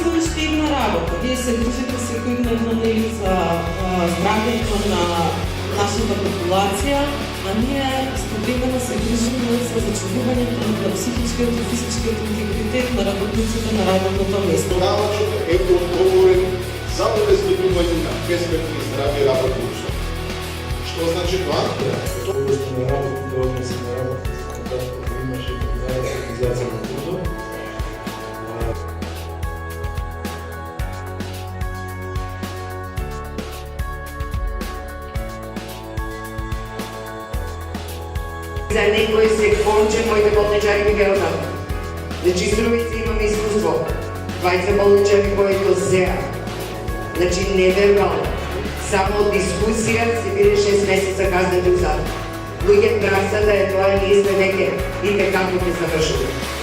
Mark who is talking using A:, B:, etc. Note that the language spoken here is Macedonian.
A: Естествено ще има работа. Вие се грижите всекидневно за здравето на нашата популация, а ние стабилно се грижим за зачувствуването на психическият и физическият интегритет на работниците на работното место.
B: Давачот е одговорен за обезбедување на безбедни и здрави работни услови. Што значи тоа?
C: Областта на работните односи на работното законодателство имаше такава организация на труда.
D: За некои се конче моите болничари ми велат. Значи струвица имаме искуство. Двајца болничари кои го зеа. Значи неверојално. Само од дискусија се биде 6 месеца казнете узад. Луѓе праса да е тоа ние сме веќе и како ќе завршува.